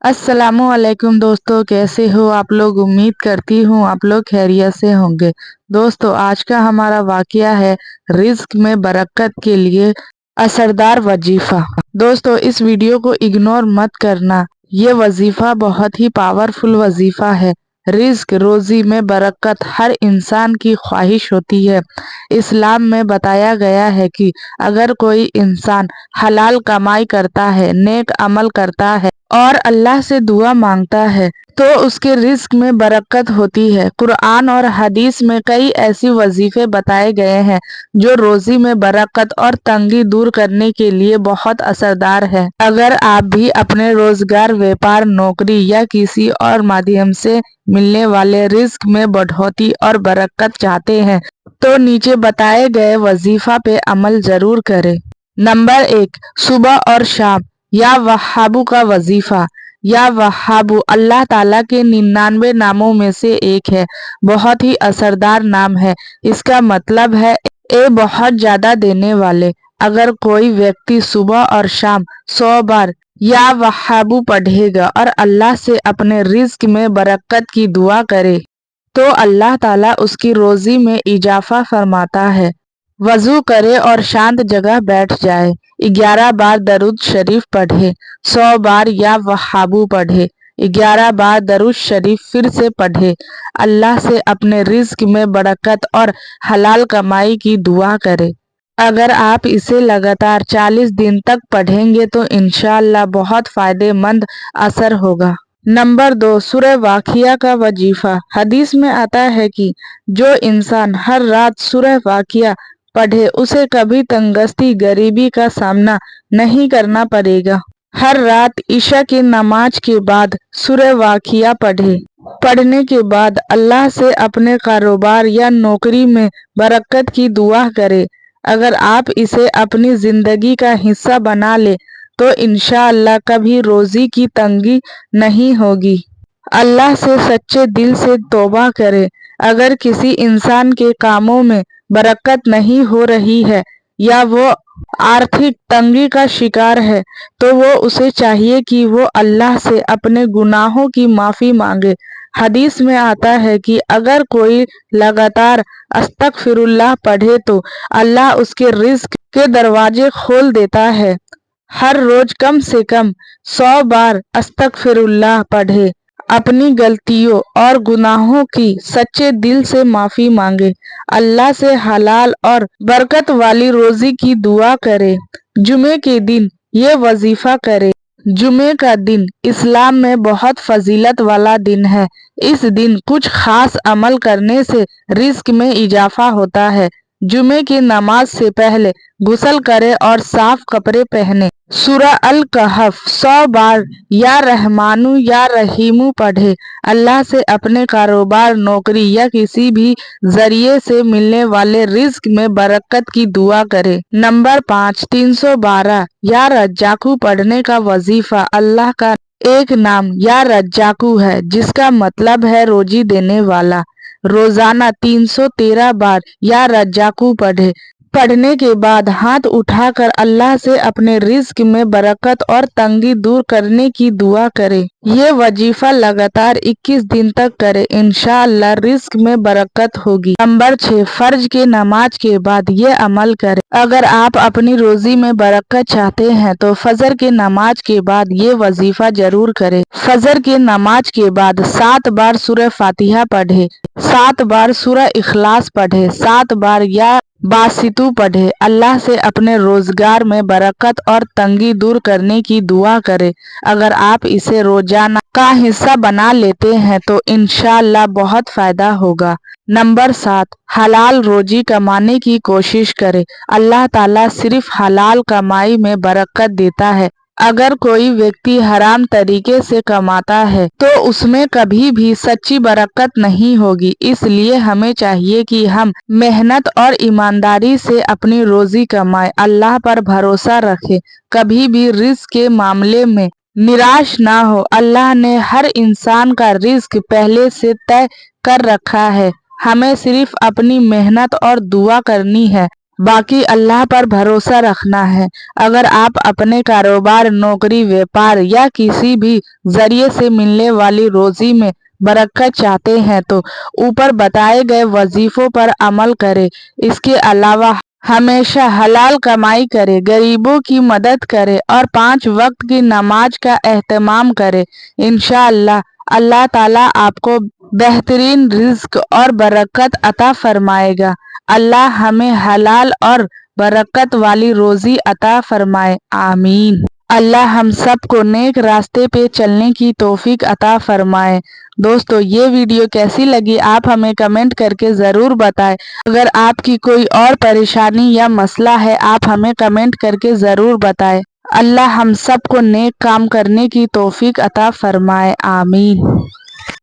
अस्सलामु अलैकुम दोस्तों, कैसे हो आप लोग। उम्मीद करती हूँ आप लोग खैरियत से होंगे। दोस्तों, आज का हमारा वाकया है रिज्क में बरकत के लिए असरदार वजीफा। दोस्तों, इस वीडियो को इग्नोर मत करना, ये वजीफा बहुत ही पावरफुल वजीफा है। रिज्क रोजी में बरकत हर इंसान की ख्वाहिश होती है। इस्लाम में बताया गया है कि अगर कोई इंसान हलाल कमाई करता है, नेक अमल करता है और अल्लाह से दुआ मांगता है तो उसके रिस्क में बरकत होती है। कुरान और हदीस में कई ऐसी वजीफे बताए गए हैं जो रोजी में बरकत और तंगी दूर करने के लिए बहुत असरदार है। अगर आप भी अपने रोजगार, व्यापार, नौकरी या किसी और माध्यम से मिलने वाले रिस्क में बढ़ोतरी और बरकत चाहते हैं तो नीचे बताए गए वजीफा पे अमल जरूर करें। नंबर 1, सुबह और शाम या वहाबू का वजीफा। या वहाबू अल्लाह ताला के 99 नामों में से एक है। बहुत ही असरदार नाम है। इसका मतलब है ए बहुत ज्यादा देने वाले। अगर कोई व्यक्ति सुबह और शाम 100 बार या वहाबू पढ़ेगा और अल्लाह से अपने रिज्क में बरकत की दुआ करे तो अल्लाह ताला उसकी रोजी में इजाफा फरमाता है। वजू करे और शांत जगह बैठ जाए। 11 बार दरूद शरीफ पढ़े। 100 बार या वहाबू पढ़े। 11 बार दरूद शरीफ फिर से पढ़े। अल्लाह से अपने रिज्क में बरकत और हलाल कमाई की दुआ करे। अगर आप इसे लगातार 40 दिन तक पढ़ेंगे तो इंशाअल्लाह बहुत फायदेमंद असर होगा। नंबर 2, सूरह वाकिया का वजीफा। हदीस में आता है कि जो इंसान हर रात सूरह वाकिया पढ़े उसे कभी तंगस्ती, गरीबी का सामना नहीं करना पड़ेगा। हर रात ईशा की नमाज के बाद सूरह वाकिया पढ़े। पढ़ने के बाद अल्लाह से अपने कारोबार या नौकरी में बरकत की दुआ करे। अगर आप इसे अपनी जिंदगी का हिस्सा बना ले तो इंशाअल्लाह कभी रोजी की तंगी नहीं होगी। अल्लाह से सच्चे दिल से तौबा करे। अगर किसी इंसान के कामों में बरकत नहीं हो रही है या वो आर्थिक तंगी का शिकार है तो वो उसे चाहिए कि वो अल्लाह से अपने गुनाहों की माफी मांगे। हदीस में आता है कि अगर कोई लगातार अस्तगफिरुल्लाह पढ़े तो अल्लाह उसके रिज्क के दरवाजे खोल देता है। हर रोज कम से कम 100 बार अस्तगफिरुल्लाह पढ़े। अपनी गलतियों और गुनाहों की सच्चे दिल से माफी मांगे। अल्लाह से हलाल और बरकत वाली रोजी की दुआ करे। जुमे के दिन ये वजीफा करे। जुमे का दिन इस्लाम में बहुत फजीलत वाला दिन है। इस दिन कुछ खास अमल करने से रिज्क में इजाफा होता है। जुमे की नमाज से पहले गुस्ल करे और साफ कपड़े पहने। सूरह अल कहफ 100 बार या रहमानू या रहीमू पढ़े। अल्लाह से अपने कारोबार, नौकरी या किसी भी जरिए से मिलने वाले रिज्क में बरकत की दुआ करे। नंबर 5, 312 या रज्जाकू पढ़ने का वजीफा। अल्लाह का एक नाम या रज्जाकू है जिसका मतलब है रोजी देने वाला। रोजाना 313 बार या रज्जाकू पढ़े। पढ़ने के बाद हाथ उठाकर अल्लाह से अपने रिज्क में बरकत और तंगी दूर करने की दुआ करे। ये वजीफा लगातार 21 दिन तक करे। इंशाअल्लाह रिज्क में बरकत होगी। नंबर 6, फर्ज के नमाज के बाद ये अमल करे। अगर आप अपनी रोजी में बरकत चाहते हैं तो फजर के नमाज के बाद ये वजीफा जरूर करे। फजर के नमाज के बाद 7 बार सूरह फातिहा पढ़े। 7 बार सूरह इखलास पढ़े। 7 बार या बासितू पढ़े। अल्लाह से अपने रोजगार में बरकत और तंगी दूर करने की दुआ करे। अगर आप इसे रोजाना का हिस्सा बना लेते हैं तो इंशाअल्लाह बहुत फायदा होगा। नंबर 7, हलाल रोजी कमाने की कोशिश करे। अल्लाह ताला सिर्फ हलाल कमाई में बरकत देता है। अगर कोई व्यक्ति हराम तरीके से कमाता है तो उसमें कभी भी सच्ची बरकत नहीं होगी। इसलिए हमें चाहिए कि हम मेहनत और ईमानदारी से अपनी रोजी कमाएं। अल्लाह पर भरोसा रखें। कभी भी रिज्क के मामले में निराश ना हो। अल्लाह ने हर इंसान का रिज्क पहले से तय कर रखा है। हमें सिर्फ अपनी मेहनत और दुआ करनी है। बाकी अल्लाह पर भरोसा रखना है। अगर आप अपने कारोबार, नौकरी, व्यापार या किसी भी जरिए से मिलने वाली रोजी में बरकत चाहते हैं तो ऊपर बताए गए वजीफों पर अमल करें। इसके अलावा हमेशा हलाल कमाई करें, गरीबों की मदद करें और 5 वक्त की नमाज का एहतमाम करें। इंशाअल्लाह अल्लाह ताला आपको बेहतरीन रिज्क और बरकत अता फरमाएगा। अल्लाह हमें हलाल और बरकत वाली रोजी अता फरमाए, आमीन। अल्लाह हम सबको नेक रास्ते पे चलने की तौफीक अता फरमाए। दोस्तों, ये वीडियो कैसी लगी आप हमें कमेंट करके ज़रूर बताएं। अगर आपकी कोई और परेशानी या मसला है आप हमें कमेंट करके ज़रूर बताएं। अल्लाह हम सबको नेक काम करने की तौफीक अता फरमाए, आमीन।